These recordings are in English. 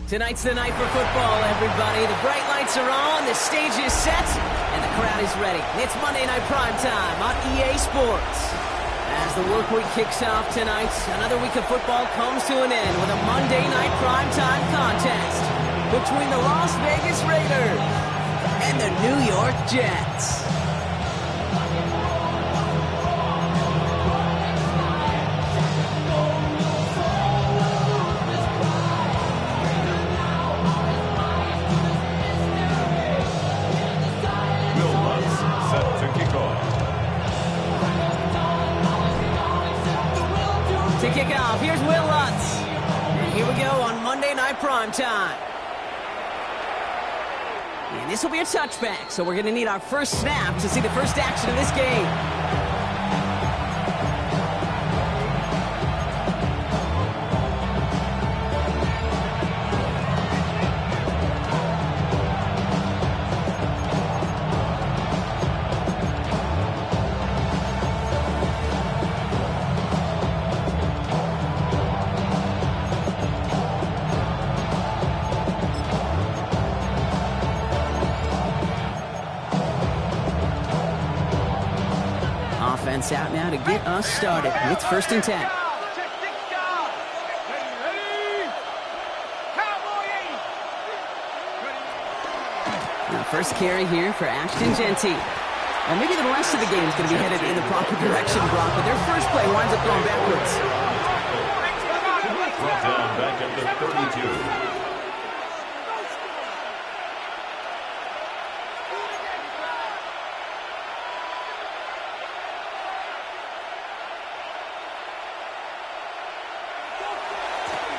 Tonight's the night for football, everybody. The bright lights are on, the stage is set, and the crowd is ready. It's Monday Night Primetime on EA Sports. As the work week kicks off tonight, another week of football comes to an end with a Monday Night Primetime contest between the Las Vegas Raiders and the New York Jets. To kick off, here's Will Lutz. And here we go on Monday Night Primetime. And this will be a touchback, so we're going to need our first snap to see the first action of this game. Offense out now to get us started. It's 1st and 10. Now first carry here for Ashton Genty. Well, maybe the rest of the game is going to be headed in the proper direction, Brock, but their first play winds up going backwards. Brought down back at the 32.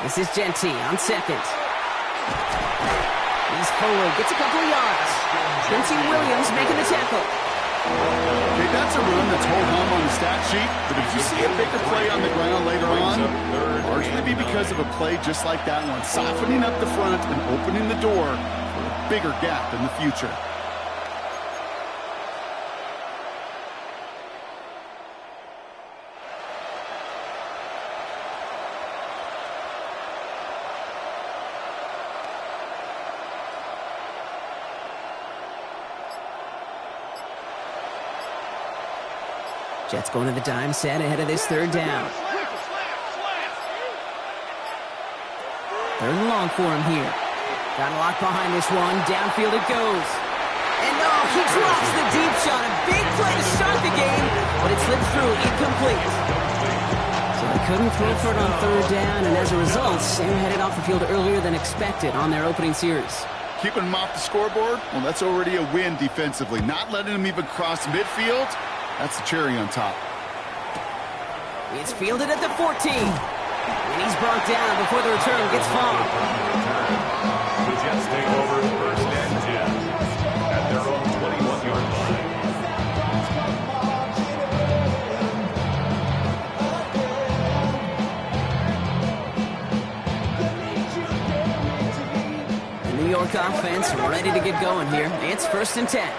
This is Genty on second. He's forward, gets a couple of yards. Quincy Williams making the tackle. Okay, that's a run that's hold home on the stat sheet, but if you see a bigger play on the ground later on, largely be because of a play just like that one, softening up the front and opening the door for a bigger gap in the future. Jets going to the dime set ahead of this third down. Third and long for him here. Got a lock behind this one. Downfield it goes. And no, he drops the deep shot. A big play to start the game, but it slipped through incomplete. So they couldn't throw for it on third down, and as a result, they're headed off the field earlier than expected on their opening series. Keeping them off the scoreboard, well, that's already a win defensively. Not letting them even cross midfield, that's the cherry on top. It's fielded at the 14. And he's brought down before the return gets far. The Jets take over 1st and 10 at their own 21-yard line. The New York offense ready to get going here. It's 1st and 10.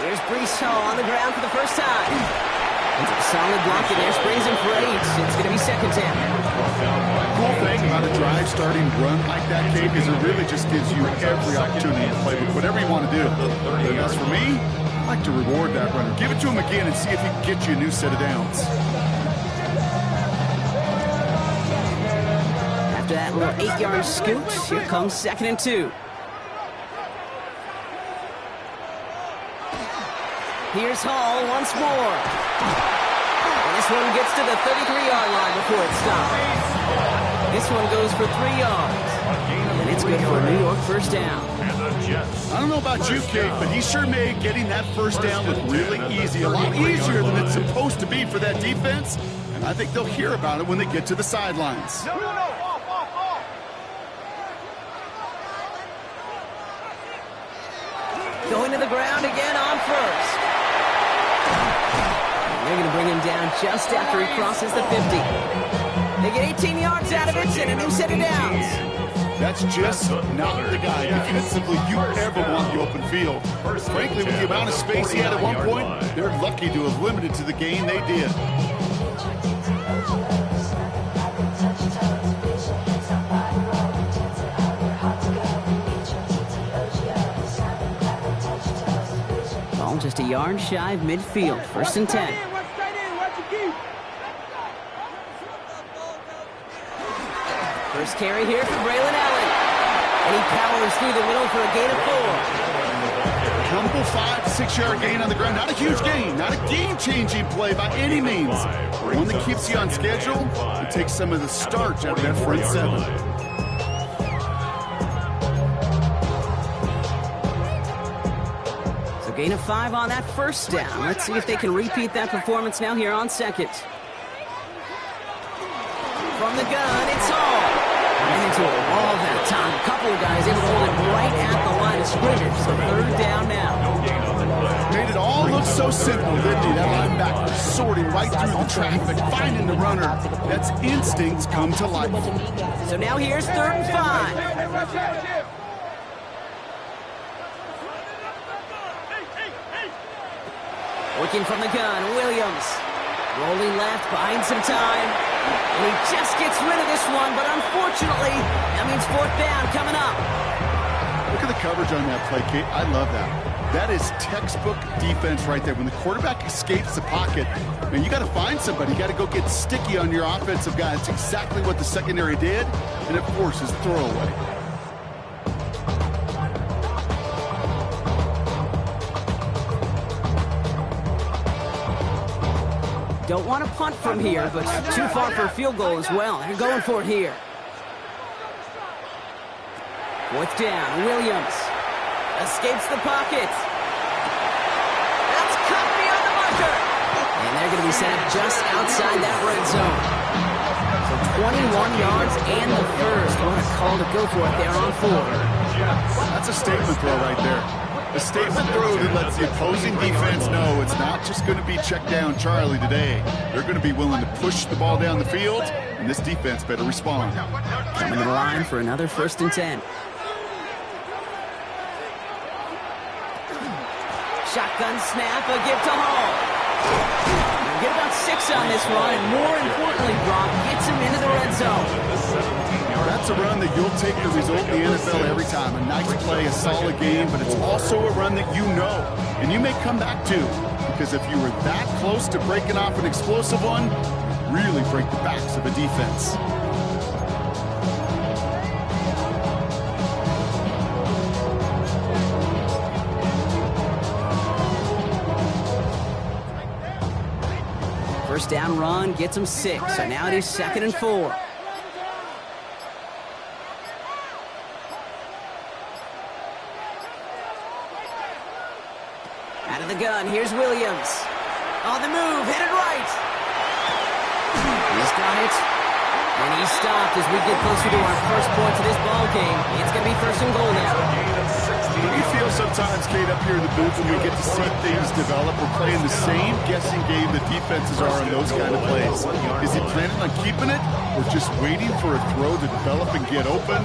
Here's Brees Hall on the ground for the first time. It's a solid block in there. Springs him for 8. It's going to be 2nd down. Cool thing about a drive starting run like that, Kate, is it really just gives you every opportunity to play with whatever you want to do. And as for me, I like to reward that runner. Give it to him again and see if he can get you a new set of downs. After that little 8-yard scoot, here comes 2nd and 2. Here's Hall once more. This one gets to the 33-yard line before it stops. This one goes for 3 yards. And it's good for a New York first down. I don't know about you, Kate, but he sure made getting that first down look really easy. A lot easier than it's supposed to be for that defense. And I think they'll hear about it when they get to the sidelines. Going to the ground again on first. They're going to bring him down just after he crosses the 50. They get 18 yards out of it and a new set of downs. That's just not the guy defensively you ever want the open field. Frankly, with the amount of space he had at one point, they're lucky to have limited to the gain they did. Ball just a yard shy of midfield. First and 10. First carry here for Braylon Allen. And he powers through the middle for a gain of 4. Humble 5 to 6 yard gain on the ground. Not a huge gain, not a game-changing play by any means. One that keeps you on schedule and takes some of the starch out of that front 7. So gain of 5 on that first down. Let's see if they can repeat that performance now here on second. From the gun, it's Hall. And into a wall that time. A couple of guys able to hold it right at the line of scrimmage. So third down now. Made it all look so simple, didn't he? That linebacker sorting right through the traffic, finding the runner. That's instincts come to life. So now here's third and 5. Working from the gun, Williams. Rolling left, buying some time. And he just gets rid of this one, but unfortunately, that means fourth down coming up. Look at the coverage on that play, Kate. I love that. That is textbook defense right there. When the quarterback escapes the pocket, man, you got to find somebody. You got to go get sticky on your offensive guy. It's exactly what the secondary did, and it forces throwaway. Don't want to punt from here, but too far for a field goal as well. They're going for it here. Fourth down, Williams escapes the pocket. That's cut beyond the marker. And they're going to be sent just outside that red zone. So 21 yards and the first. What a call to go for it there on 4. That's a statement throw right there. A statement throw that lets the opposing defense know it's not just going to be check down Charlie today. They're going to be willing to push the ball down the field, and this defense better respond. Coming to the line for another first and 10. Shotgun snap, a give to Hall. They'll get about 6 on this run, and more importantly, Brock gets him into the red zone. That's a run that you'll take the result in the NFL every time. A nice play, a solid game, but it's also a run that you know, and you may come back to, because if you were that close to breaking off an explosive one, really break the backs of a defense. First down run gets him 6, so now it is 2nd and 4. Out of the gun, here's Williams. On the move, hit it right. He's got it. And he's stopped as we get closer to our first point to this ball game. It's going to be first and goal now. We feel sometimes, Kate, up here in the booth when we get to see things develop, we're playing the same guessing game that defenses are on those kind of plays. Is he planning on keeping it or just waiting for a throw to develop and get open?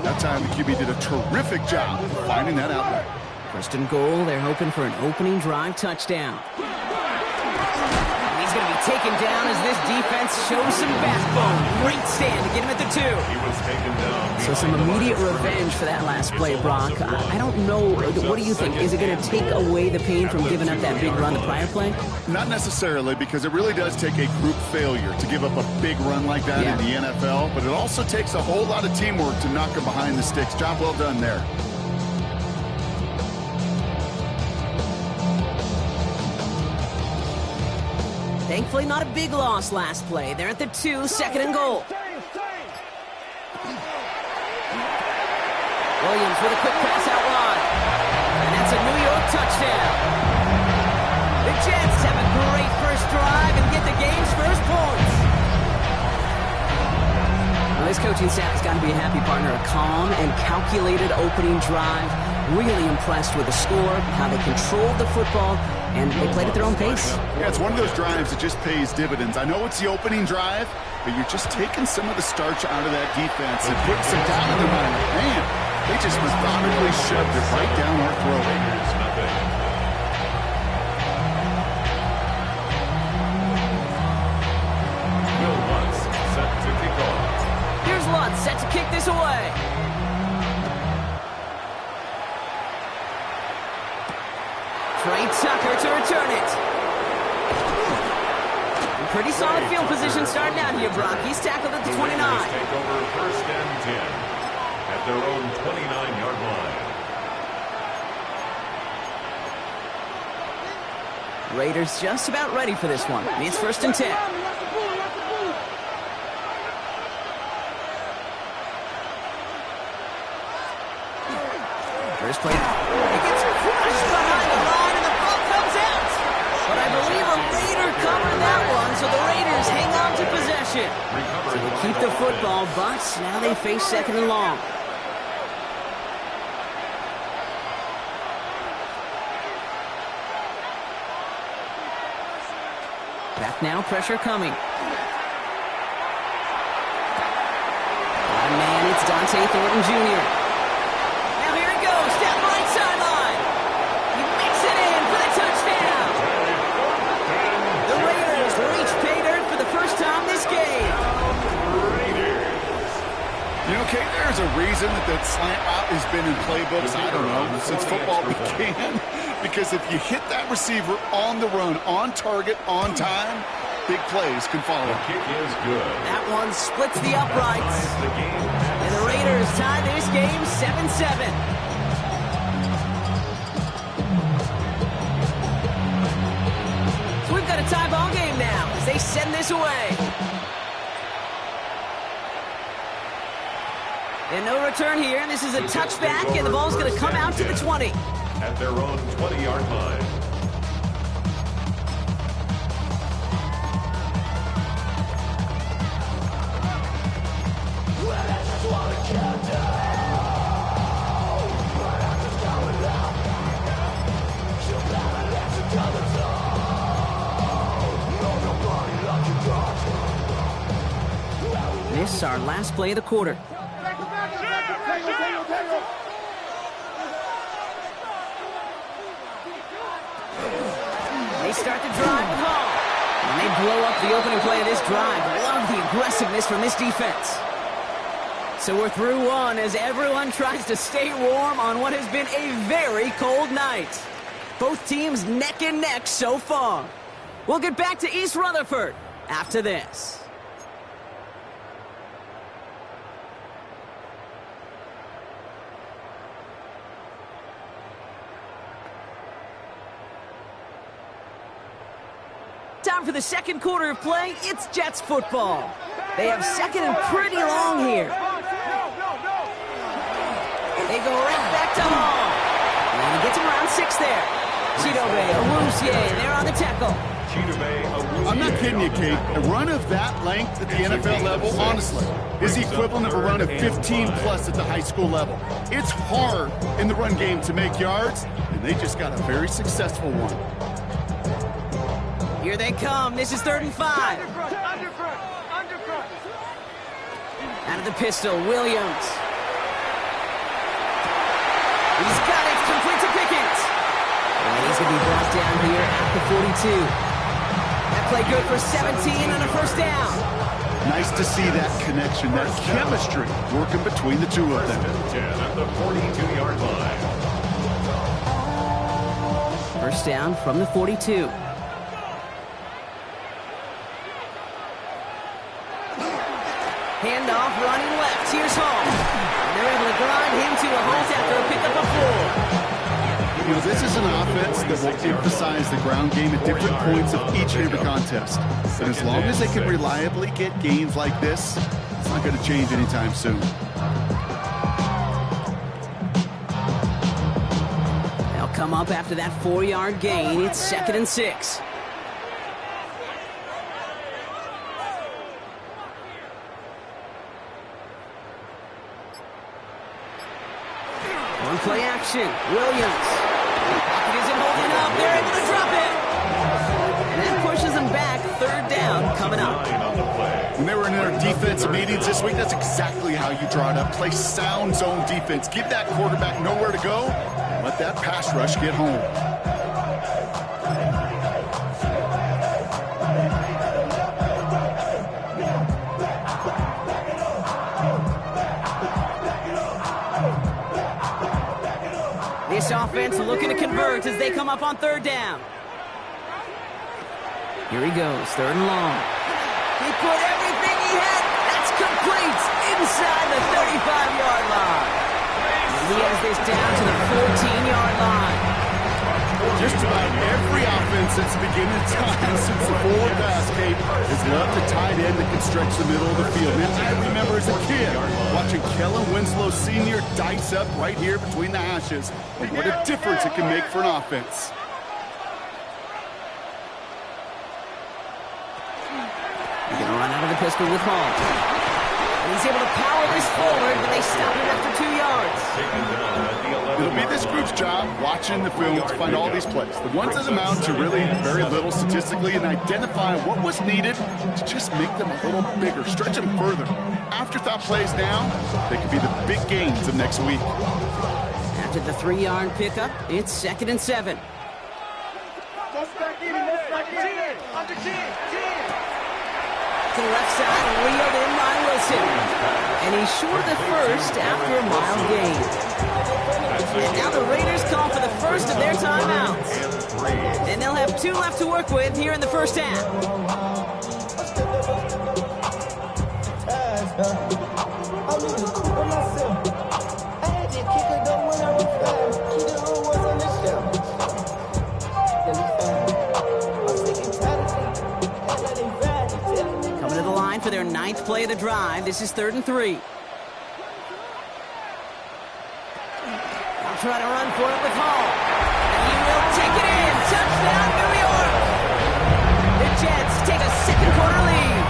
That time the QB did a terrific job of finding that outlet. First and goal, they're hoping for an opening drive touchdown. He's going to be taken down as this defense shows some backbone. Great stand to get him at the 2. He was taken down. So some immediate revenge for that last play, Brock. I don't know. What do you think? Is it going to take away the pain from giving up that big run the prior play? Not necessarily, because it really does take a group failure to give up a big run like that in the NFL, but it also takes a whole lot of teamwork to knock him behind the sticks. Job well done there. Thankfully, not a big loss last play. They're at the 2, second and goal. Williams with a quick pass out wide. And that's a New York touchdown. The Jets have a great first drive and get the game's first points. Well, this coaching staff has got to be a happy partner. A calm and calculated opening drive. Really impressed with the score, how they controlled the football, and they played at their own pace. Yeah, it's one of those drives that just pays dividends. I know it's the opening drive, but you're just taking some of the starch out of that defense and putting some down in their mind. Man, they just methodically shoved it right down our throat. Here's Lutz set to kick this away. Trey Tucker to return it. Pretty solid field position starting out here, Brock. He's tackled at the 29. Take over first and 10 at their own 29-yard line. Raiders just about ready for this one. It's first and 10. First play. It gets crushed behind the line, and the ball comes out. But I believe a Raider covered that one, so the Raiders hang on to possession. So they keep the football, but now they face second and long. Back now, pressure coming. Oh, man, it's Dante Thornton Jr. Now here it goes, down the right sideline. He makes it in for the touchdown. The Raiders reach pay dirt for the first time this game. You know, Kate, there's a reason that slant route has been in playbooks, I don't know, since football began. Because if you hit that receiver on the run, on target, on time, big plays can follow. The kick is good. That one splits the uprights. And the Raiders tie this game 7-7. So we've got a tie ball game now as they send this away. And no return here. This is a touchback, and the ball's going to come out to the 20. At their own 20-yard line. This is our last play of the quarter. They start the drive with Hall. And they blow up the opening play of this drive. Love the aggressiveness from this defense. So we're through one as everyone tries to stay warm on what has been a very cold night. Both teams neck and neck so far. We'll get back to East Rutherford after this. Time for the second quarter of play. It's Jets football. They have second and pretty long here. They go right back to Hall. And he gets him around 6 there. Chidobe Awuzie, they're on the tackle. I'm not kidding you, Kate. A run of that length at the NFL level, honestly, is the equivalent of a run of 15-plus at the high school level. It's hard in the run game to make yards, and they just got a very successful one. Here they come. This is 3rd and 5. Out of the pistol, Williams. He's got it. Complete to Pickens. And he's going to be brought down here at the 42. That play good for 17 on a first down. Nice to see that connection, that chemistry working between the two of them. 10 at the 42-yard line. First down from the 42. Handoff running left. Here's Hall. And they're able to grind him to a halt after a pickup of 4. You know, this is an offense that will emphasize the ground game at different points of each and every contest. But as long as they can reliably get gains like this, it's not going to change anytime soon. They'll come up after that 4-yard gain. It's 2nd and 6. Play action. Williams. Pocket isn't holding up. They're able to drop it. And that pushes them back. 3rd down coming up. When they were in their defensive meetings this week, that's exactly how you draw it up. Play sound zone defense. Give that quarterback nowhere to go. And let that pass rush get home. This offense looking to convert as they come up on 3rd down. Here he goes, 3rd and long. He put everything he had. That's complete inside the 35-yard line. And he has this down to the 14-yard line. Just about every offense that's beginning time since the forward pass, Kate, has loved a tight end that can stretch the middle of the field. And I remember as a kid watching Kellen Winslow Sr. dice up right here between the hashes. And what a difference it can make for an offense. They're going to run out of the pistol with Hall. And he's able to power this forward, but they stop him after 2 yards. It'll be this group's job watching the film to find all these plays. The ones that amount to really very little statistically and identify what was needed to just make them a little bigger, stretch them further. Afterthought plays now, they could be the big gains of next week. After the 3-yard pickup, it's 2nd and 7. To the left side, reeled in by Wilson. And he's short the first after a mile gain. And now the Raiders call for the first of their timeouts. And they'll have 2 left to work with here in the first half. Coming to the line for their 9th play of the drive. This is 3rd and 3. Try to run for it with Hall. And he will take it in. Touchdown, New York. The Jets take a 2nd quarter lead.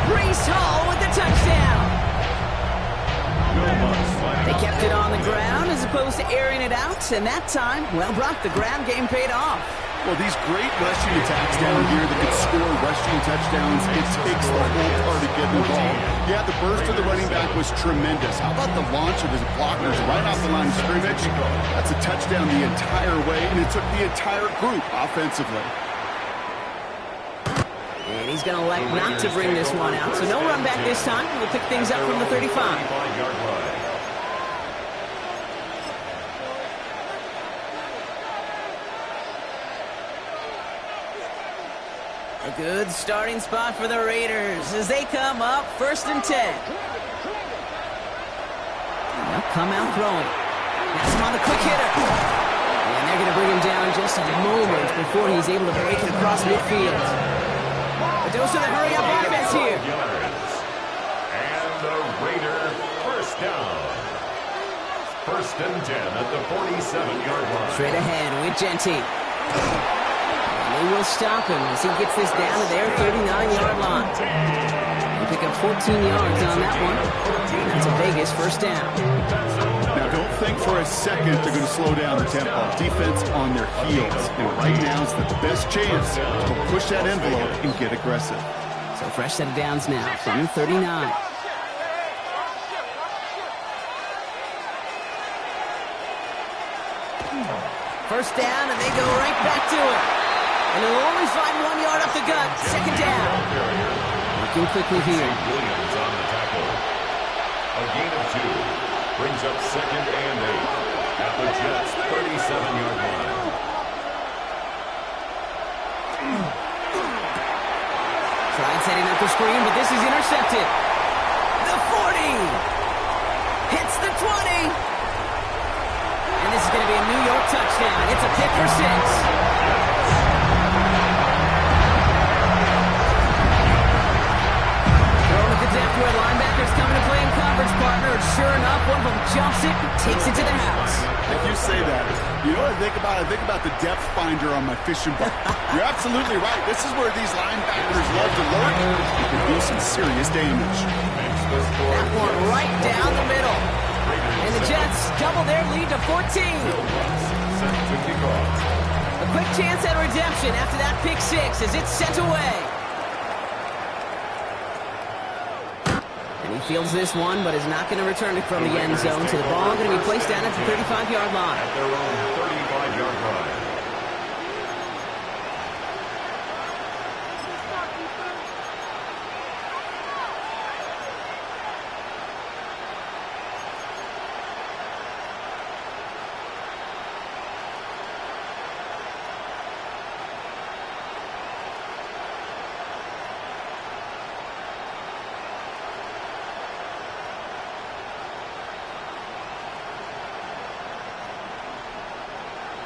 Breece Hall with the touchdown. They kept it on the ground as opposed to airing it out. And that time, well, Brock, the ground game paid off. Well, these great rushing attacks down here that could score rushing touchdowns, it takes the whole party getting involved. Yeah, the burst of the running back was tremendous. How about the launch of his blockers right off the line of scrimmage? That's a touchdown the entire way, and it took the entire group offensively. And he's going to elect not to bring this one out. So no run back this time. We'll pick things up from the 35. A good starting spot for the Raiders as they come up 1st and 10. They'll come out throwing. That's him on the quick hitter. And they're going to bring him down just a moment before he's able to break it across midfield. But they also the hurry-up offense here. And the Raider first down. 1st and 10 at the 47-yard line. Straight ahead with Genty. They will stop him as he gets this down to their 39-yard line. They pick up 14 yards on that one. That's a Vegas first down. Now, don't think for a second they're going to slow down the tempo. Defense on their heels. And right now is the best chance to push that envelope and get aggressive. So fresh set of downs now from the 39. First down, and they go right back to it. And they'll only find 1 yard up the gut. 2nd down. Working quickly here. Williams on the tackle. A gain of 2 brings up 2nd and 8 at the Jets' 37-yard line. Tried setting up the screen, but this is intercepted. The 40 hits the 20. And this is is going to be a New York touchdown. It's a pick for 6. Depth where linebackers coming to play in coverage, partner. And sure enough, one of them jumps it and takes it to the house. If you say that, you know what I think about? I think about the depth finder on my fishing boat. You're absolutely right. This is where these linebackers love to lurk. You can do some serious damage. That one right down the middle. And the Jets double their lead to 14. A quick chance at redemption after that pick 6 as it's sent away. And he fields this one, but is not going to return it from the end zone. So the ball going to be placed down at the 35-yard line. At their own 35-yard line.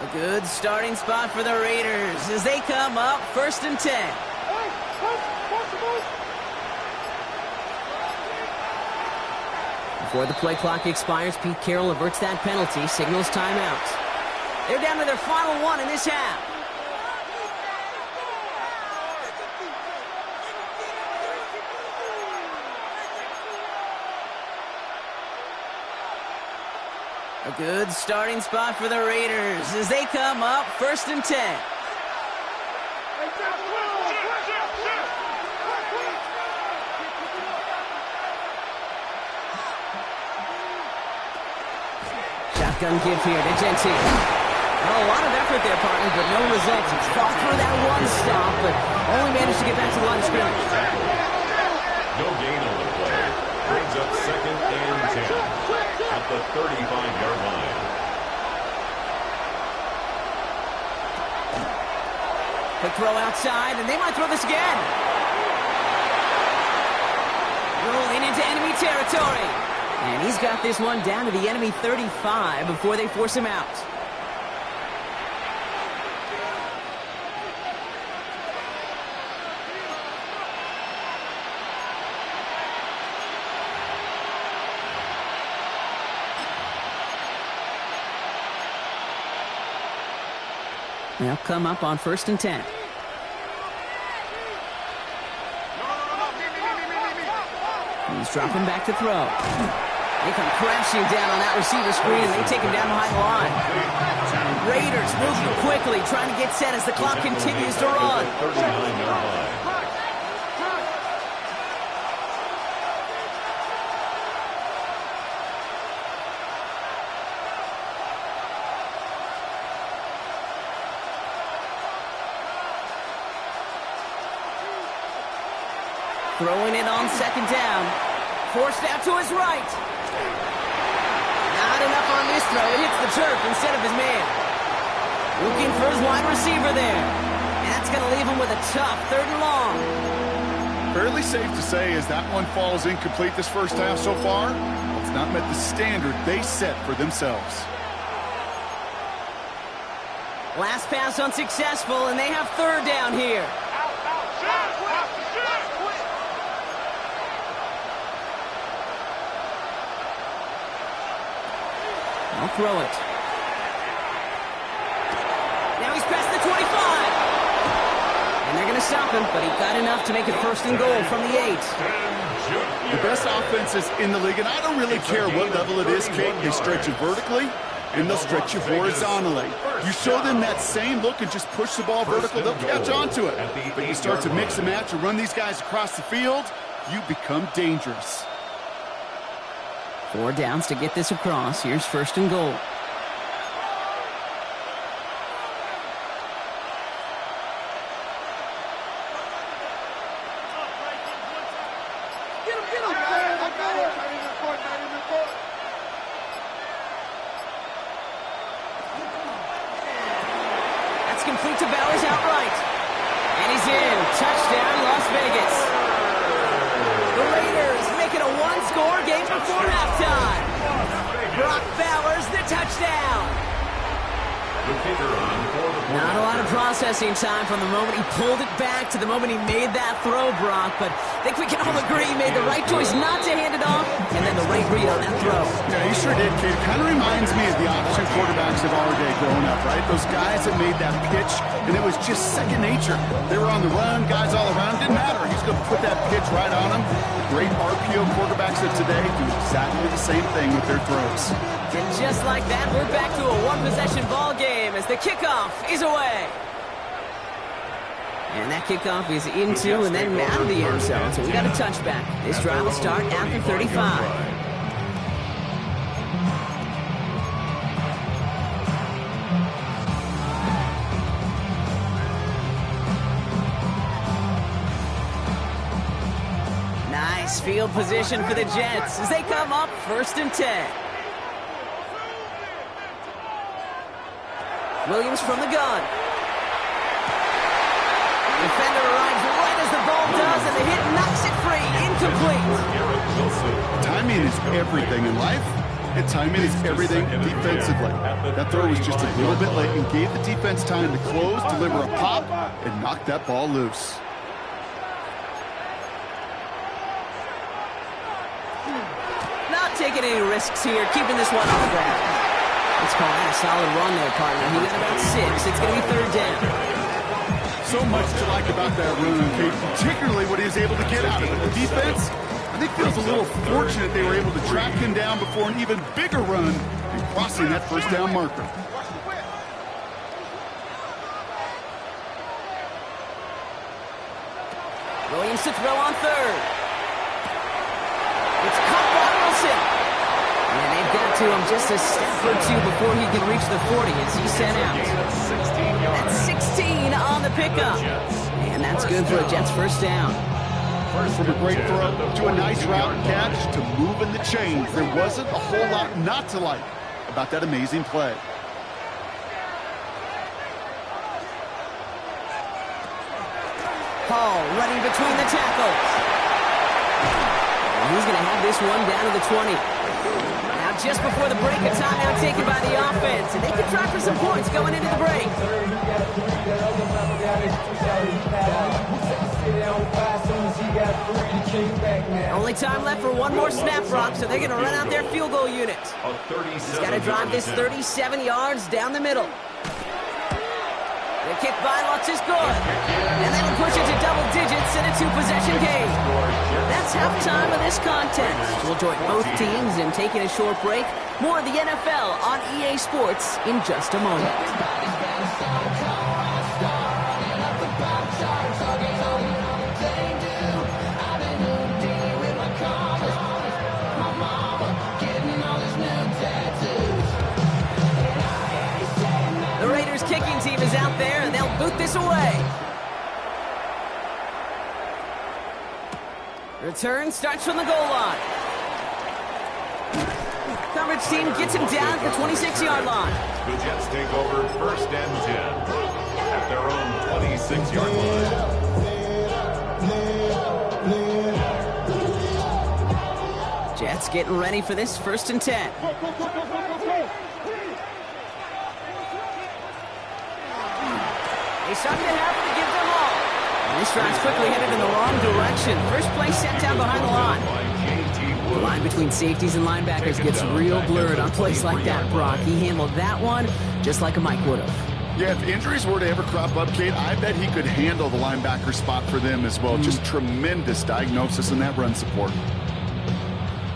A good starting spot for the Raiders as they come up 1st and 10. Before the play clock expires, Pete Carroll averts that penalty, signals timeout. They're down to their final one in this half. A good starting spot for the Raiders as they come up 1st and 10. Shotgun give here to Gentile. Well, a lot of effort there, partner, but no results. He's fought through that one stop, but only managed to get back to the line of scrimmage. No gain on the play. Brings up 2nd and 10. At the 35-yard line. Quick throw outside, and they might throw this again. Rolling into enemy territory. And he's got this one down to the enemy 35 before they force him out. They'll come up on 1st and 10. He's dropping back to throw. They come crashing down on that receiver screen, and they take him down behind the line. Raiders moving quickly, trying to get set as the clock continues to run. 39-yard line. Throwing it on 2nd down. Forced out to his right. Not enough on this throw. It hits the turf instead of his man. Looking for his wide receiver there. And that's going to leave him with a tough 3rd and long. Fairly safe to say as that one falls incomplete this first half so far, it's not met the standard they set for themselves. Last pass unsuccessful, and they have 3rd down here. I'll throw it. Now he's past the 25. And they're going to stop him, but he got enough to make it 1st and goal from the 8. The best offenses in the league, and I don't really care what level it is, Kate. They stretch you vertically, and they'll stretch you horizontally. You show them that same look and just push the ball vertical, they'll catch on to it. But you start to mix and match and run these guys across the field, you become dangerous. 4 downs to get this across. Here's 1st and goal. That's complete to Bowers outright. And he's in. Touchdown, Las Vegas. The Raiders make it a one-score game before halftime. Brock Bowers, the touchdown. The kicker on for the Not a lot of processing time from the moment he pulled it back to the moment he made that throw, Brock. But I think we can all agree he made the right choice not to hand it off, and then the right read on that throw. Yeah, he sure did, kid. Kind of reminds me of the option quarterbacks of our day growing up, right? Those guys that made that pitch, and it was just second nature. They were on the run, guys all around. Didn't matter. He's going to put that pitch right on them. The great RPO quarterbacks of today do exactly the same thing with their throws. And just like that, we're back to a one-possession ball game as the kickoff is away. And that kickoff is into and then out of the end zone. So we got a touchback. This drive will start after 35. Nice field position for the Jets as they come up 1st and 10. Williams from the gun. Defender arrives right as the ball does, and the hit knocks it free. Incomplete. Timing is everything in life, and timing is everything defensively. That throw was just a little bit late and gave the defense time to close, deliver a pop, and knock that ball loose. Not taking any risks here, keeping this one on the ground. Let's call that a solid run there, partner. He got about 6. It's going to be 3rd down. So much to like about that run, Kate, particularly what he was able to get out of it. The defense, I think, feels a little fortunate they were able to track him down before an even bigger run and crossing that 1st down marker. Williams to throw on 3rd. It's caught by Wilson. And they've got to him just a step or 2 before he can reach the 40 as he's sent out. That's 16 on the pickup. And that's good for a Jets 1st down. From a great throw to a nice route catch to moving the chains, there wasn't a whole lot not to like about that amazing play. Hall running between the tackles. And he's going to have this one down to the 20. Now just before the break, a timeout taken by the offense. And they can try for some points going into the break. Only time left for one more snap, Brock, so they're going to run out their field goal unit. He's got to drive this 37 yards down the middle. The kick by Lutz is good. And that'll push it to double digits in a 2-possession game. That's halftime of this contest. We'll join both teams in taking a short break. More of the NFL on EA Sports in just a moment. The Raiders kicking team is out there, and they'll boot this away. Return starts from the goal line. Coverage team gets him down at the 26-yard line. The Jets take over 1st and 10 at their own 26-yard line. Jets getting ready for this 1st and 10. They start to have to give them all. And this drive's quickly headed in the wrong direction. First play set down behind the line. The line between safeties and linebackers gets real blurred on plays like that, Brock. He handled that one just like a Mike would have. Yeah, if injuries were to ever crop up, Kate, I bet he could handle the linebacker spot for them as well. Just tremendous diagnosis in that run support.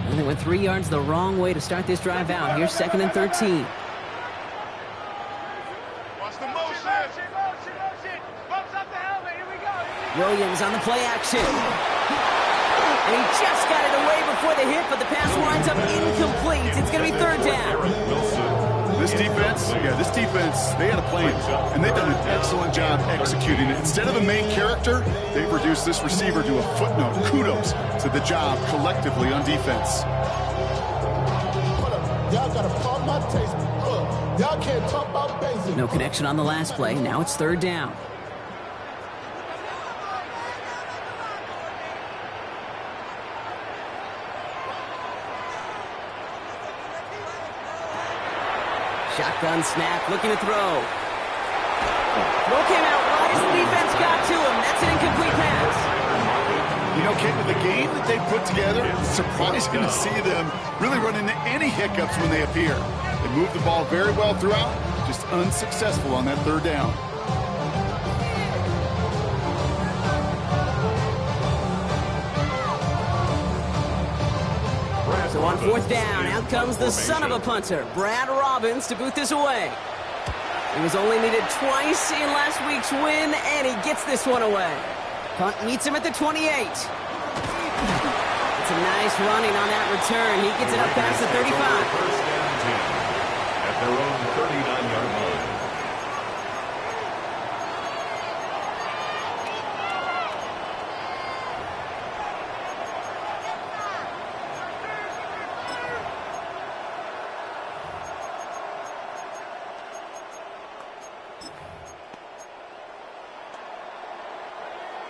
And they went 3 yards the wrong way to start this drive out. Here's 2nd and 13. Williams on the play action. And he just got it away before the hit, but the pass winds up incomplete. It's going to be 3rd down. This defense, they had a plan, and they've done an excellent job executing it. Instead of a main character, they've reduced this receiver to a footnote. Kudos to the job collectively on defense. No connection on the last play. Now it's 3rd down. Shotgun snap, looking to throw. Throw came out wide as the defense got to him. That's an incomplete pass. You know, Kate, with the game that they put together, it's surprising to see them really run into any hiccups when they appear. They move the ball very well throughout, just unsuccessful on that third down. So on fourth down, out comes the son of a punter, Brad Robbins, to boot this away. He was only needed twice in last week's win, and he gets this one away. Punt meets him at the 28. It's a nice running on that return. He gets it up past the 35. First down 10 at their own 39-yard line.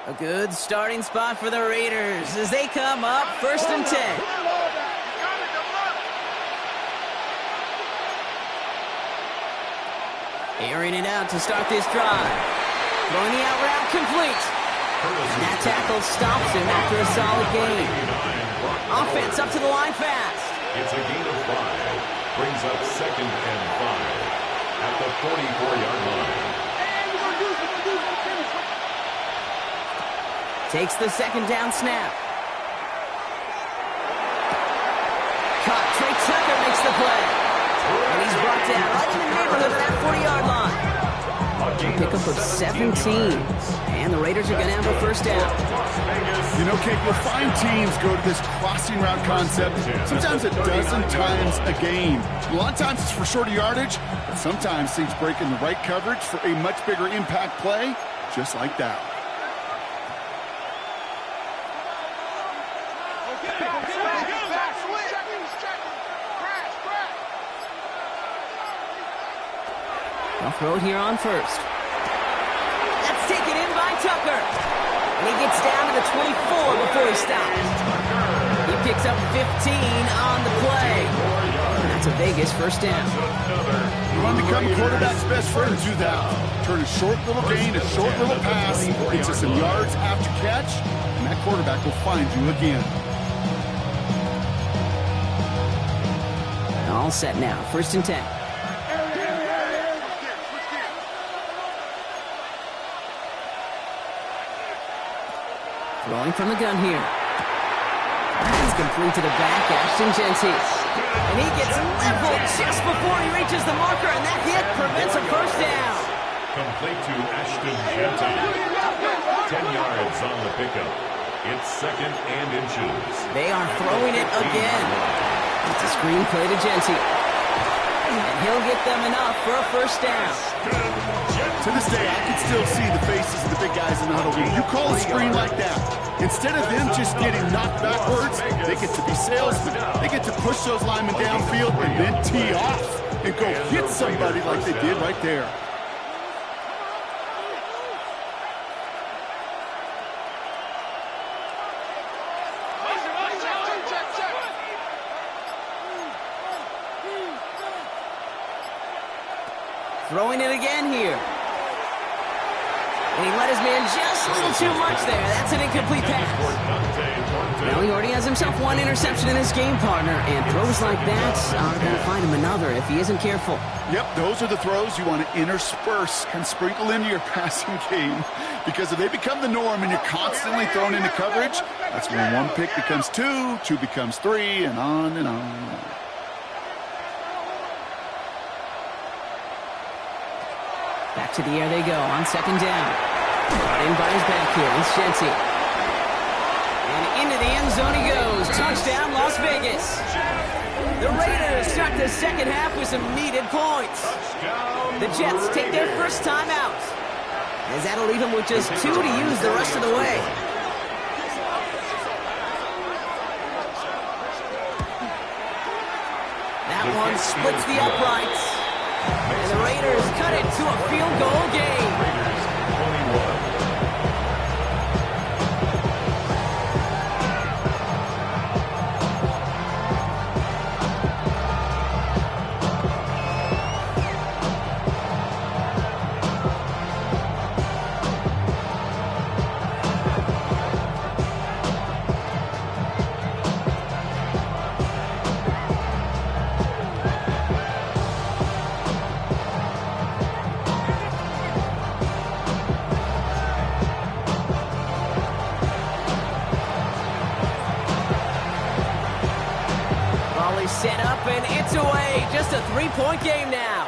A good starting spot for the Raiders as they come up first and 10. Airing it out to start this drive. Throwing the out route complete. And that tackle stops him after a solid gain. Offense up to the line fast. It's a gain of 5. Brings up second and 5 at the 44-yard line. Takes the second down snap. Caught. Trey Tucker makes the play. And he's brought down right in the neighborhood of that 40-yard line. A pickup of 17. And the Raiders are going to have a first down. You know, Kate, you'll find teams go to this crossing route concept sometimes a dozen times a game. A lot of times it's for shorter yardage, but sometimes things break in the right coverage for a much bigger impact play, just like that. They'll throw it here on first. That's taken in by Tucker. And he gets down to the 24 before he stops. He picks up 15 on the play. And that's a Vegas first down. You want to become a quarterback's best friend, do that. Turn a short little gain, a short little pass into some yards after catch, and that quarterback will find you again. All set now, first and 10. Throwing from the gun here. He's complete to the back, Ashton Genty. And he gets leveled just before he reaches the marker, and that hit prevents a first down. Complete to Ashton Genty. 10 yards on the pickup. It's second and inches. They are throwing it again. It's a screen play to Genty. And he'll get them enough for a first down. To this day, I can still see the faces of the big guys in the huddle. When you call a screen like that, instead of them just getting knocked backwards, they get to be salesmen. They get to push those linemen downfield and then tee off and go hit somebody like they did right there. Throwing it again here. And he let his man just a little too much there. That's an incomplete pass. Well, he already has himself one interception in his game, partner, and throws like that are going to find him another if he isn't careful. Yep, those are the throws you want to intersperse and sprinkle into your passing game, because if they become the norm and you're constantly thrown into coverage, that's when one pick becomes two, two becomes three, and on and on and on. Back to the air they go on second down. Brought in by his back here. It's Genty. And into the end zone he goes. Touchdown, Las Vegas. The Raiders start the second half with some needed points. The Jets take their first time out, as that'll leave them with just 2 to use the rest of the way. That one splits the uprights. And the Raiders cut it to a field goal game. Raiders 21. just a 3-point game now.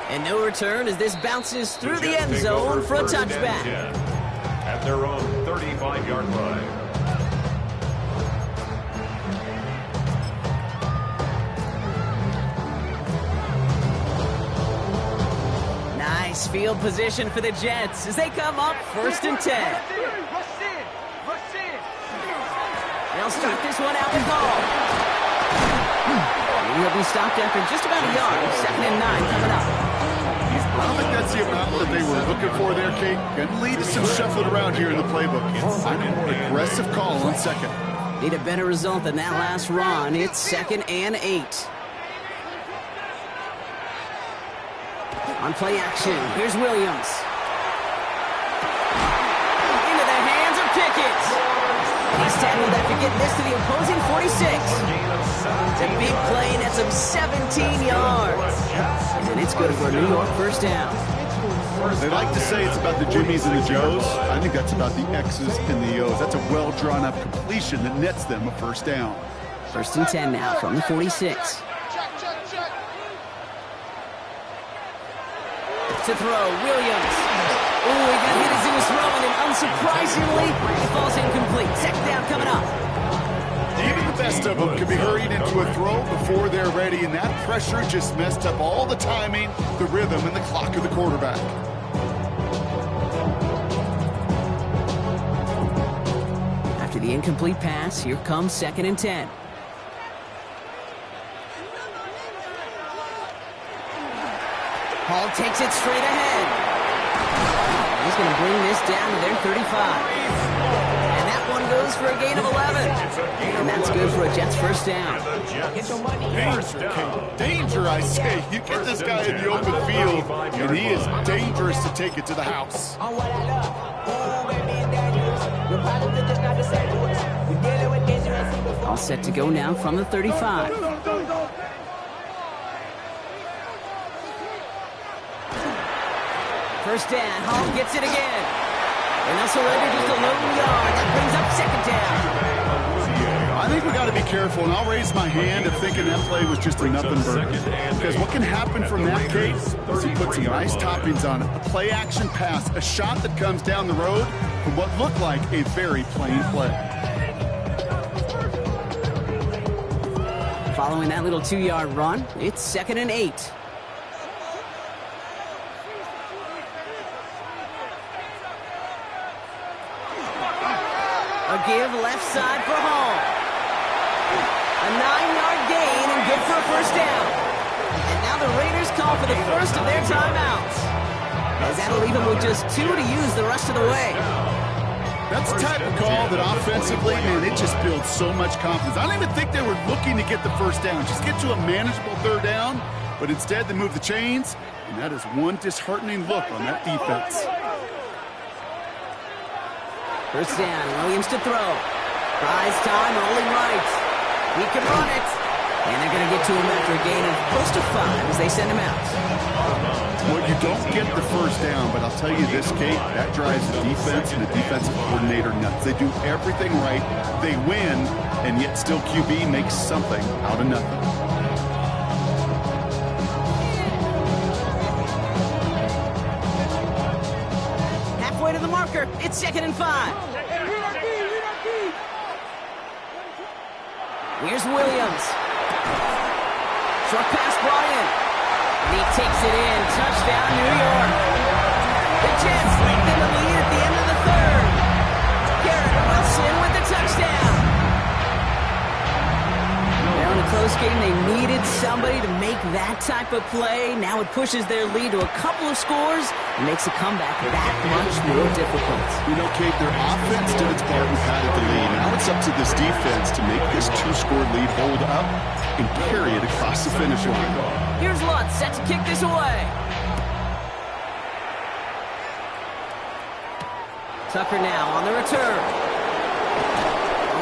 And no return as this bounces through the end zone for a touchback. At their own 35-yard line. Nice field position for the Jets as they come up 1st and 10. They'll start this one out with Hall. He'll be stopped after just about a yard. 2nd and 9 coming up. I don't think that's the amount that they were looking for there, Kate. Going to lead to some shuffling around here in the playbook. Find a more aggressive call on 2nd. Need a better result than that last run. It's 2nd and 8. On play action, here's Williams. Into the hands of Pickett. He's tackled after getting this to the opposing 46. It's a big play, and that's him 17 yards. And it's good for a New York 1st down. They like to say it's about the Jimmies and the Joes. I think that's about the X's and the O's. That's a well-drawn-up completion that nets them a 1st down. 1st and 10 now from the 46. To throw, Williams. Ooh, he got hit as he was throwing, and unsurprisingly, he falls incomplete. 2nd down coming up. Even the best of them can be hurried into a throw before they're ready, and that pressure just messed up all the timing, the rhythm, and the clock of the quarterback. After the incomplete pass, here comes 2nd and 10. Hall takes it straight ahead. He's going to bring this down to their 35. And that one goes for a gain of 11. And that's good for a Jets 1st down. Danger, Kate. Danger, I say. You get this guy in the open field, and he is dangerous to take it to the house. All set to go now from the 35. First down, Hall gets it again. And they'll surrender just a lone yard. That brings up 2nd down. I think we got to be careful, and I'll raise my hand of thinking that play was just a nothing burger. Because what can happen from that case is he puts some nice toppings on it. A play-action pass, a shot that comes down the road from what looked like a very plain play. Following that little 2-yard run, it's 2nd and 8. A give left side for Hall. A 9-yard gain and good for a 1st down. And now the Raiders call for the first of their timeouts. As that'll leave them with just 2 to use the rest of the way. That's the type of call that offensively, man, it just builds so much confidence. I don't even think they were looking to get the 1st down. Just get to a manageable 3rd down. But instead, they move the chains. And that is one disheartening look on that defense. 1st down, Williams to throw. Buys time, rolling right. He can run it. And they're going to get to him after a gain of close to 5 as they send him out. Well, you don't get the 1st down, but I'll tell you this, Kate, that drives the defense and the defensive coordinator nuts. They do everything right. They win, and yet still QB makes something out of nothing. Halfway to the marker, it's 2nd and 5. Here's Williams. Short pass brought in. And he takes it in. Touchdown, New York. The Jets lead them the lead at the end of the 3rd. Garrett Wilson with the touchdown. Now in a close game, they needed somebody to make that type of play. Now it pushes their lead to a couple of scores and makes a comeback that much more difficult. You know, Kate, their offense did its part and padded the lead. Now it's up to this defense to make this 2-score lead hold up and carry it across the finish line. Here's Lutz set to kick this away. Tucker now on the return.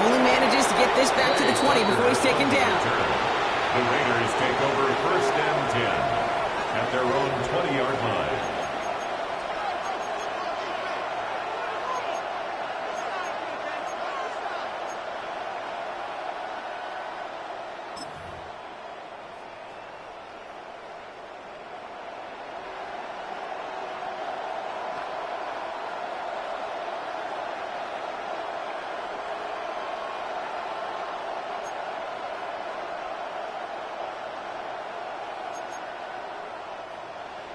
Only manages to get this back to the 20 before he's taken down. The Raiders take over 1st and 10 at their own 20-yard line.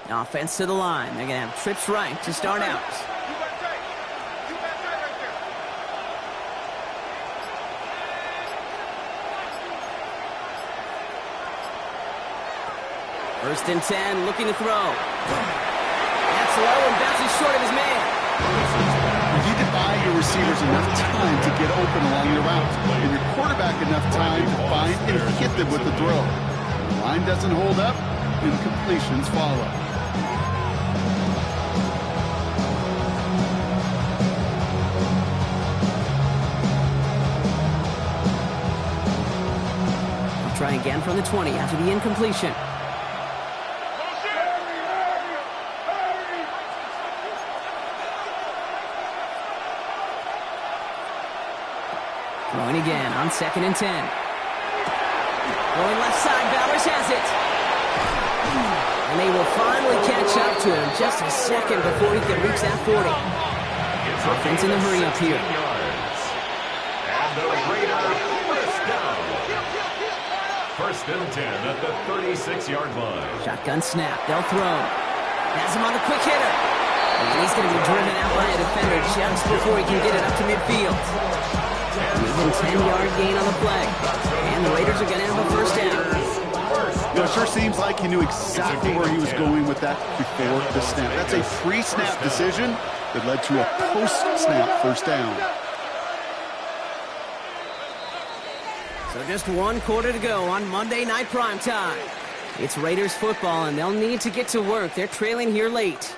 Offense to the line. They're going to have trips right to start out. First and 10, looking to throw. That's low and bounces short of his man. You need to buy your receivers enough time to get open along your route, and your quarterback enough time to find and hit them with the throw. The line doesn't hold up, incompletions follow. I'll try again from the 20 after the incompletion. Throwing again on 2nd and 10. Going left side, Bowers has it. And they will finally catch up to him just a second before he can reach that 40. Offense in the hurry up here. And the Raiders first down. First and 10 at the 36-yard line. Shotgun snap, they'll throw. Has him on the quick hitter. And he's going to be driven out by a defender just before he can get it up to midfield. Even 10-yard gain on the play. And the Raiders are going to have a first down. You know, it sure seems like he knew exactly where he was going with that before the snap. That's a pre-snap decision that led to a post-snap first down. So just 1 quarter to go on Monday Night Primetime. It's Raiders football, and they'll need to get to work. They're trailing here late.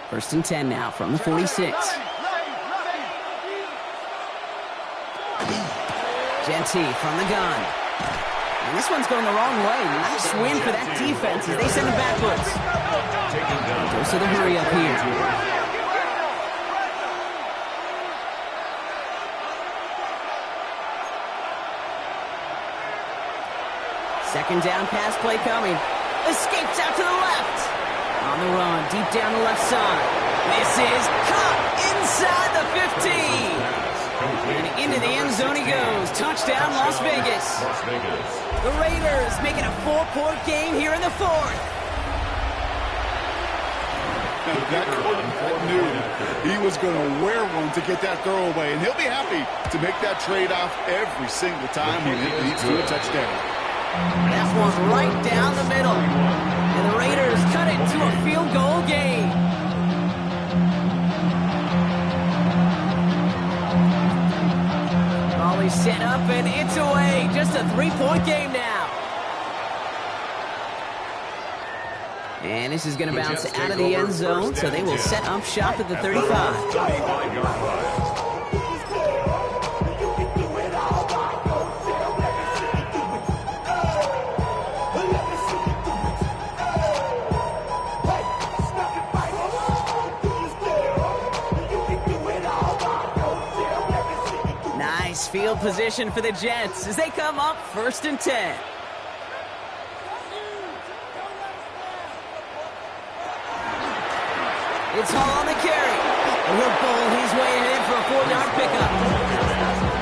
First and 10 now from the 46. Genty from the gun. And this one's going the wrong way. Nice win for that defense as they send him backwards. Goes to the hurry up here. Second down pass play coming. Escapes out to the left. On the run, deep down the left side. This is caught inside the 15. And into the end zone he goes. Touchdown, Las Vegas. The Raiders making a 4-point game here in the 4th. That quarterback knew he was going to wear one to get that throw away, and he'll be happy to make that trade-off every single time when it leads to a touchdown. That one right down the middle. And the Raiders cut it to a field goal game. Volley set up and it's away. Just a 3-point game now. And this is going to bounce out of the end zone, so they will set up shop at the 35. 35-yard line. Field position for the Jets as they come up first and 10. It's Hall on the carry. And he'll bowl his way in for a 4-yard pickup.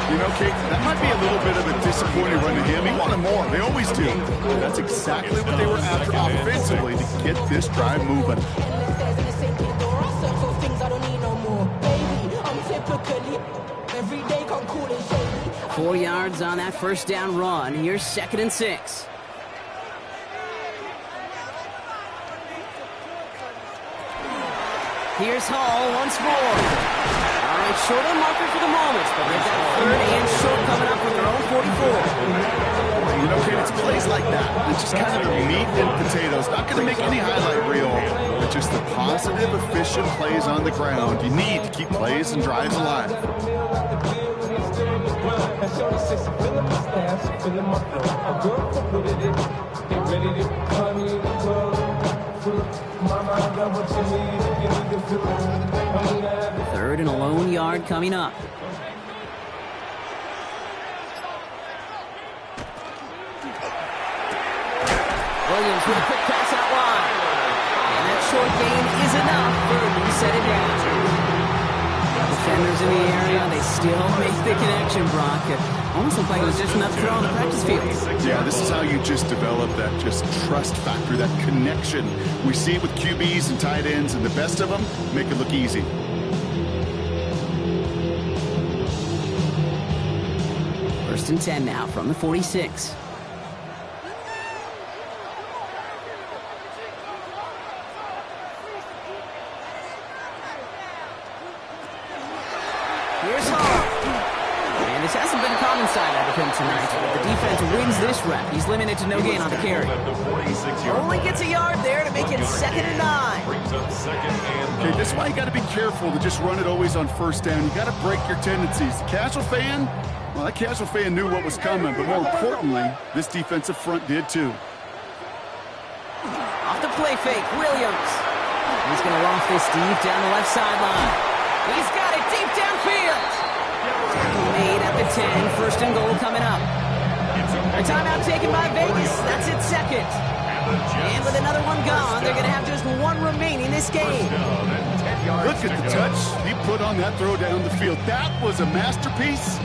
You know, Kate, that might be a little bit of a disappointing run to him. He wanted more. They always do. But that's exactly what they were after offensively to get this drive moving. 4 yards on that first down run. Here's 2nd and 6. Here's Hall once more. All right, short on marker for the moment, but they've got 3rd and short coming up from their own 44. You know, Kate, it's plays like that. It's just kind of the meat and potatoes. Not going to make any highlight reel, but just the positive, efficient plays on the ground. You need to keep plays and drives alive. And shorty says she feeling my style, she feeling my flow. A girl fuck with it, get ready to call me in the club. Mama, got what you need if you need to feel it. I'm gonna have it. Third and a lone yard coming up. Williams with a quick pass out wide. And that short gain is enough for a reset it down. Defenders in the area, they still make the connection, Brock. It almost looked like it was just enough to throw on the practice field. Yeah, this is how you just develop that just trust factor, that connection. We see it with QBs and tight ends, and the best of them make it look easy. First and 10 now from the 46. Here's Hall. And this hasn't been a common sight out of him tonight. But the defense wins this rep. He's limited to no gain on the carry. Only gets a yard there to make it 2nd and 9. Okay, this is why you got to be careful to just run it always on first down. You got to break your tendencies. The casual fan, well, that casual fan knew what was coming, but more importantly, this defensive front did too. Off the play fake, Williams. He's going to loft this deep down the left sideline. He's got it deep downfield. Tackle made at the 10. First and goal coming up. A timeout taken by Vegas. That's its second. And with another one gone, they're going to have just one remaining this game. Look at the touch he put on that throw down the field. That was a masterpiece.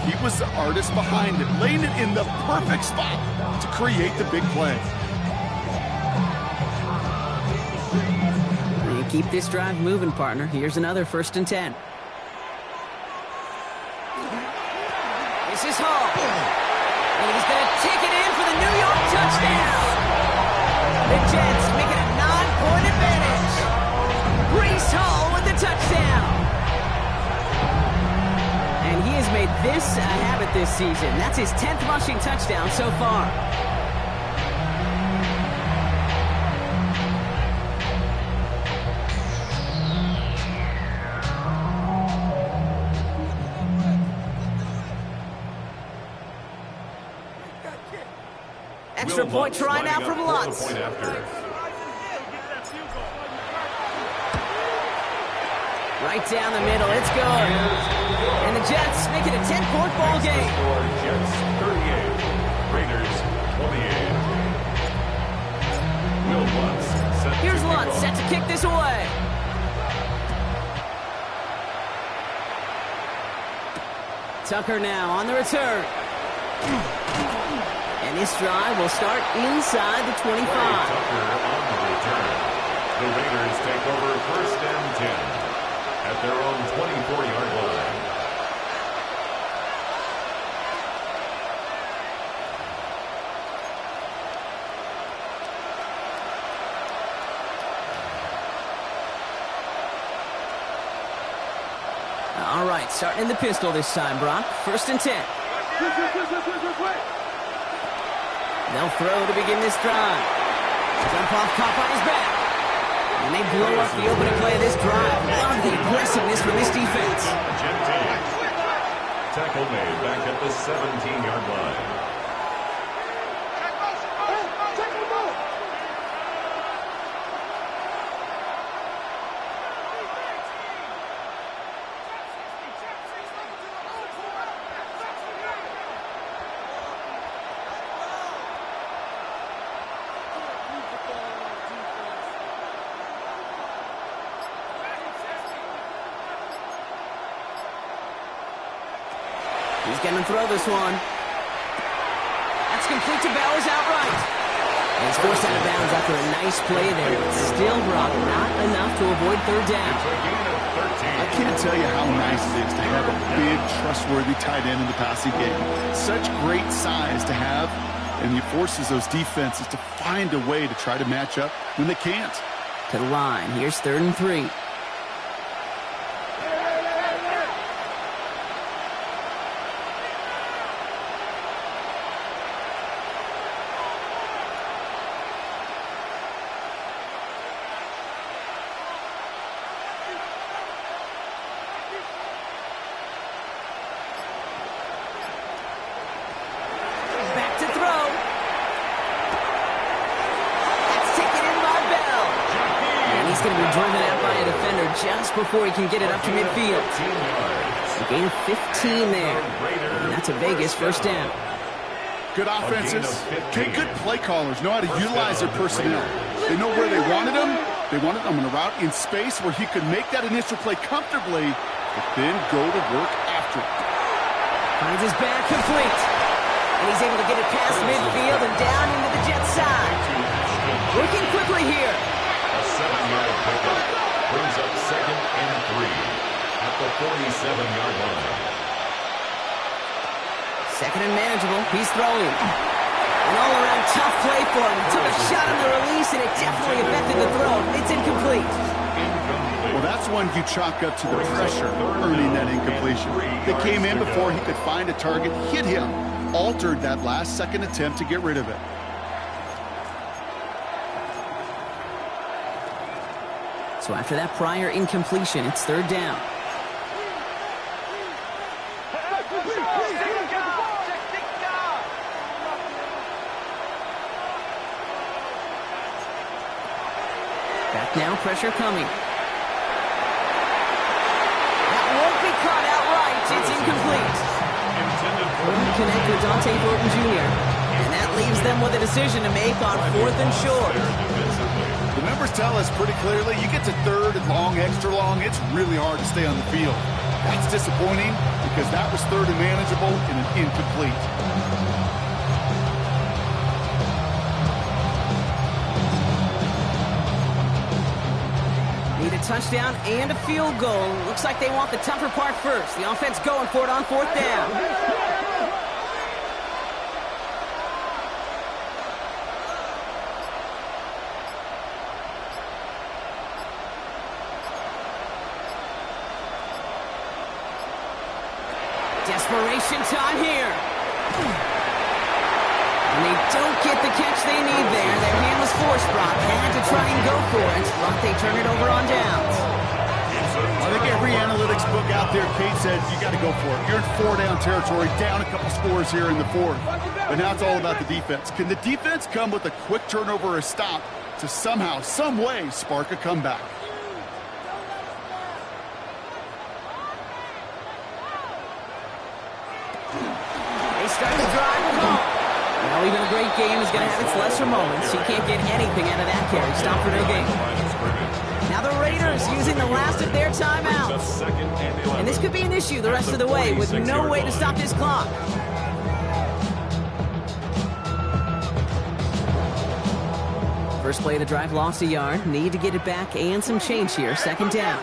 He was the artist behind it, laying it in the perfect spot to create the big play. You keep this drive moving, partner. Here's another 1st and 10. This is Hall. And he's going to take it in for the New York touchdown. The Jets make it a 9-point advantage. Breece Hall with the touchdown. And he has made this a habit this season. That's his 10th rushing touchdown so far. Extra point try now from Lutz. Right down the middle, it's good. And the Jets make it a 10-point ball game. Jets 38, Raiders 28. Will Lutz set Here's to Lutz kick set off. to kick this away. Tucker now on the return. And this drive will start inside the 25. Tucker on the return. The Raiders take over 1st and 10 at their own 24-yard line. All right, starting in the pistol this time, Brock. 1st and 10. They'll throw to begin this drive. Jump off Popeye's back. And they blow up the opening play of this drive. Love the aggressiveness from this defense. Jet team. Tackle made back at the 17-yard line. He's going to throw this one. That's complete to Bowers outright. And he's forced out of bounds after a nice play there. But still, Brock, not enough to avoid 3rd down. I can't tell you how nice it is to have a big, trustworthy tight end in the passing game. Such great size to have, and he forces those defenses to find a way to try to match up when they can't. To the line. Here's 3rd and 3. just before he can get it up to midfield. A gain of 15 there. And that's a Vegas first down. Good offenses. Okay, good play callers know how to utilize their personnel. They know where they wanted them. They wanted them on a route in space where he could make that initial play comfortably, but then go to work after it. Finds his back complete. And he's able to get it past midfield and down into the Jets side. Working quickly here. A 7-yard pickup brings up 2nd and 3 at the 47-yard line. 2nd and manageable. He's throwing. An all-around tough play for him. He took a shot on the release, and it definitely affected the throw. It's incomplete. Well, that's one you chalk up to the pressure earning that incompletion. They came in before he could find a target, hit him, altered that last-second attempt to get rid of it. So after that prior incompletion, it's 3rd down. Back now, pressure coming. That won't be caught outright. It's incomplete. Couldn't connect with Dante Thornton Jr. And that leaves them with a decision to make on 4th and short. The numbers tell us pretty clearly, you get to 3rd and long, extra long, it's really hard to stay on the field. That's disappointing because that was 3rd and manageable and an incomplete. Need a touchdown and a field goal. Looks like they want the tougher part first. The offense going for it on 4th down. Desperation time here. And they don't get the catch they need there. Their hand was forced, Brock. Had to try and go for it, but they turn it over on downs. I think every analytics book out there, Kate said, you got to go for it. You're in 4-down territory, down a couple scores here in the 4th. But now it's all about the defense. Can the defense come with a quick turnover or a stop to somehow, some way, spark a comeback? They start to drive it home. Well, even a great game is going to have its lesser moments. You can't get anything out of that carry. Stop for no gain. Now the Raiders using the last of their timeouts. And this could be an issue the rest of the way with no way to stop this clock. First play of the drive lost a yard. Need to get it back and some change here. 2nd down.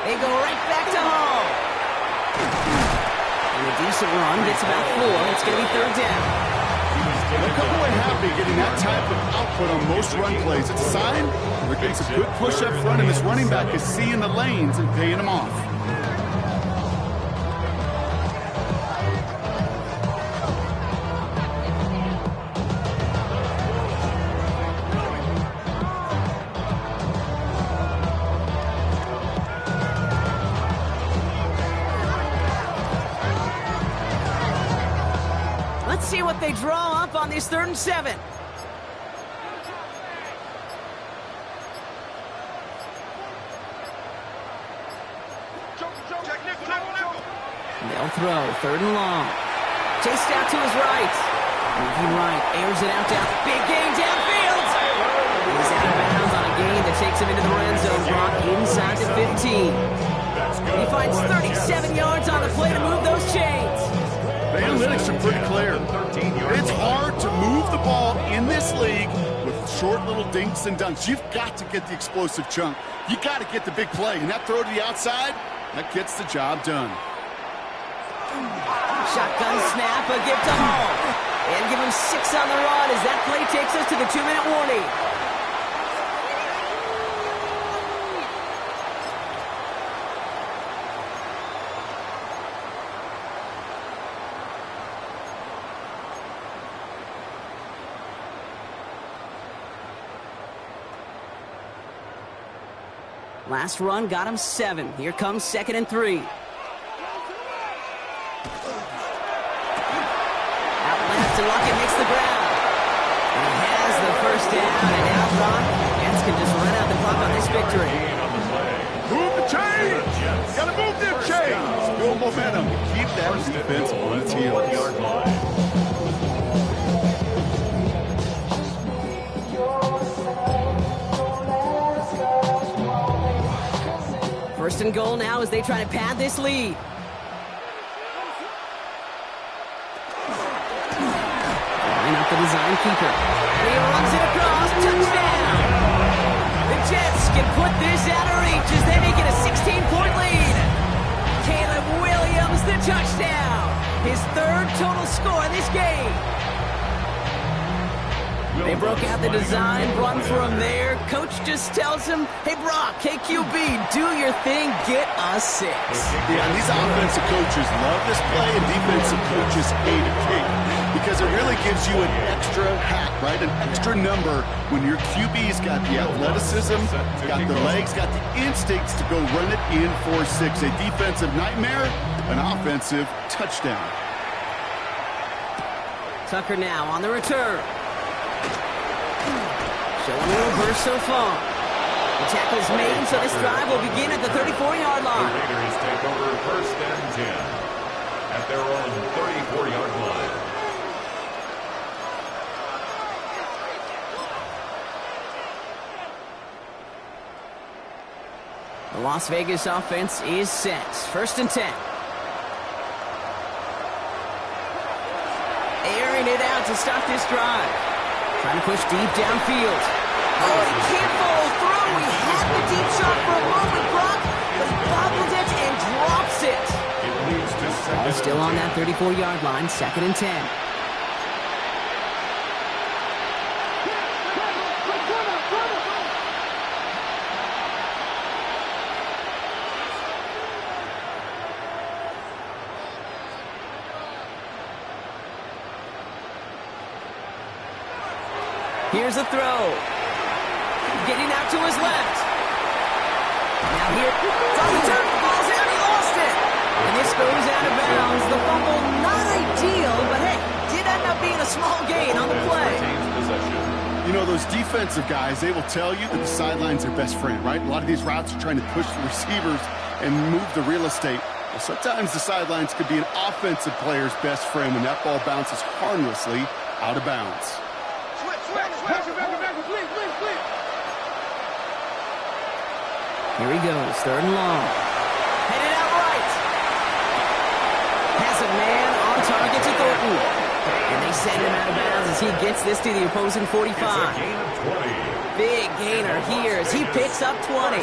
They go right back to home. And a decent run gets about 4. It's going to be 3rd down. They'll come away happy getting that type of output on most run plays. It's a sign they're getting some good push up front, and this running back is seeing the lanes and paying them off. Let's see what they draw up on this 3rd and 7. They'll throw. 3rd and long. Chased out to his right. Moving right. Airs it out down. Big gain downfield. He's out of bounds on a gain that takes him into the red zone. Brock inside the 15. He finds 37 yards on the play to move those chains. The analytics are pretty clear. It's hard to move the ball in this league with short little dinks and dunks. You've got to get the explosive chunk. You got to get the big play. And that throw to the outside, that gets the job done. Shotgun snap, a give to Hall. And give him 6 on the run as that play takes us to the 2-minute warning. Last run got him 7. Here comes 2nd and 3. Out left, and Lockett makes the ground. And he has the first down, and now mark on this victory. Move the chains! Gotta move them chains! Build momentum. Keep that defense on its heels. First and goal now as they try to pad this lead. Line up the design keeper. And he runs it across. Touchdown! The Jets can put this out of reach as they make it a 16-point lead. Caleb Williams, the touchdown. His third total score in this game. They broke out the design run for him there. Coach just tells him, hey, Brock, hey, QB, do your thing, get us 6. Yeah, these offensive coaches love this play, and defensive coaches hate it because it really gives you an extra hat, right? An extra number when your QB's got the athleticism, got the legs, got the instincts to go run it in for 6. A defensive nightmare, an offensive touchdown. Tucker now on the return. Showing a little burst so far. The tackle's made, so this drive will begin at the 34-yard line. The Raiders take over first and 10 at their own 34-yard line. The Las Vegas offense is set. First and 10. Airing it out to start this drive. Trying to push deep downfield. Oh, he can't follow through. He had the deep shot for a moment, Brock, but he bobbled it and drops it. It leads to second. Still on that 34-yard line, second and 10. Here's a throw. Getting out to his left. Now here, from the turn, falls out, he lost it. And this goes out of bounds. The fumble, not ideal, but hey, did end up being a small gain on the play. You know, those defensive guys, they will tell you that the sideline's their best friend, right? A lot of these routes are trying to push the receivers and move the real estate. Well, sometimes the sidelines could be an offensive player's best friend when that ball bounces harmlessly out of bounds. Here he goes, third and long. Headed out right. Has a man on target to Thornton. And they send him out of bounds as he gets this to the opposing 45. Big gainer here as he picks up 20.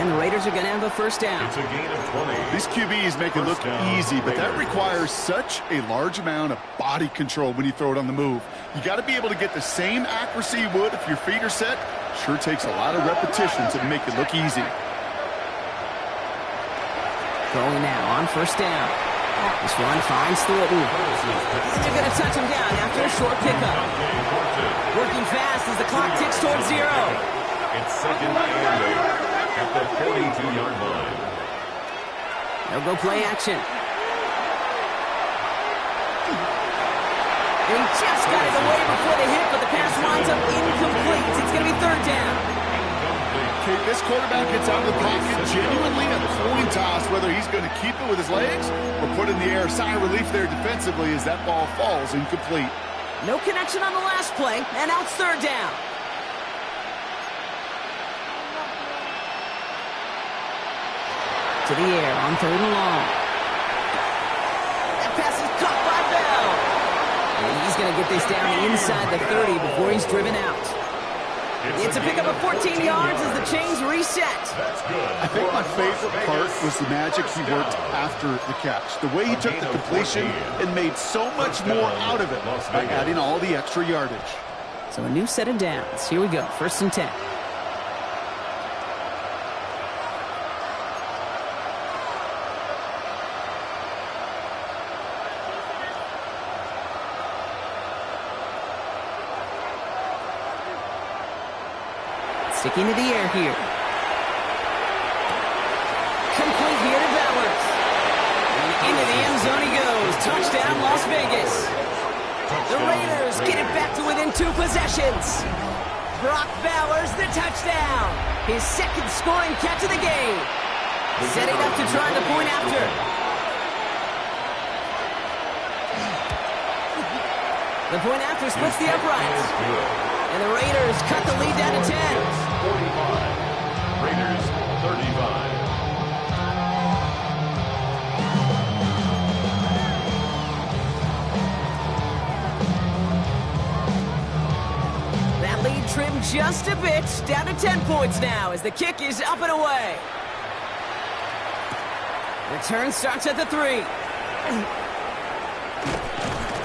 And the Raiders are going to have a first down. It's a gain of 20. These QBs make it look easy, but that requires such a large amount of body control when you throw it on the move. You got to be able to get the same accuracy you would if your feet are set. Sure takes a lot of repetition to make it look easy. Going now on first down. This one finds Thornton. And they're going to touch him down after a short pickup. Working fast as the clock ticks towards 0. It's second and 8 at the 42-yard line. They'll go play action. And he just got it away before the hit, but the pass winds up incomplete. It's going to be third down. Okay, this quarterback gets out of the pocket genuinely a coin toss, whether he's going to keep it with his legs or put it in the air. Sigh of relief there defensively as that ball falls incomplete. No connection on the last play, and now it's third down. To the air on third and long. That pass is caught by Bell. And he's going to get this down inside the 30 before he's driven out. It's a pickup of 14 yards as the chains reset. I think my favorite part was the magic he worked after the catch. The way he took the completion and made so much more out of it by adding all the extra yardage. So a new set of downs. Here we go, first and 10. Sticking to the air here. Complete here to Bowers. And into the end zone he goes. Touchdown, Las Vegas. The Raiders get it back to within 2 possessions. Brock Bowers, the touchdown. His second scoring catch of the game. Setting up to try the point after. The point after splits the uprights. And the Raiders cut the lead down to 10. 45. Raiders 35. That lead trimmed just a bit, down to 10 points now as the kick is up and away. Return starts at the 3.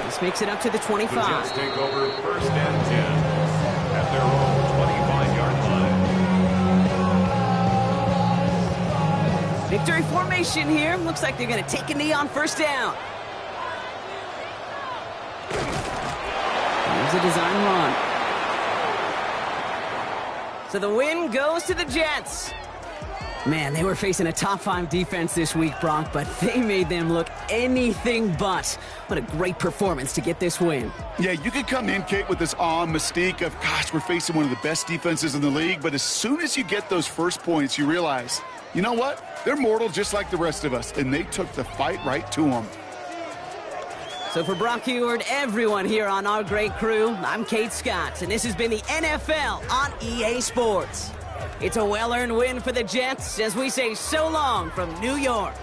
This makes it up to the 25. The Jets take over first and 10 at their own 25-yard line. Victory formation here. Looks like they're going to take a knee on first down. Here's a design run. So the win goes to the Jets. Man, they were facing a top 5 defense this week, Bronk, but they made them look anything but. What a great performance to get this win. Yeah, you could come in, Kate, with this awe and mystique of, gosh, we're facing one of the best defenses in the league, but as soon as you get those first points, you realize, you know what? They're mortal just like the rest of us, and they took the fight right to them. So for Brock Heward, everyone here on our great crew, I'm Kate Scott, and this has been the NFL on EA Sports. It's a well-earned win for the Jets as we say so long from New York.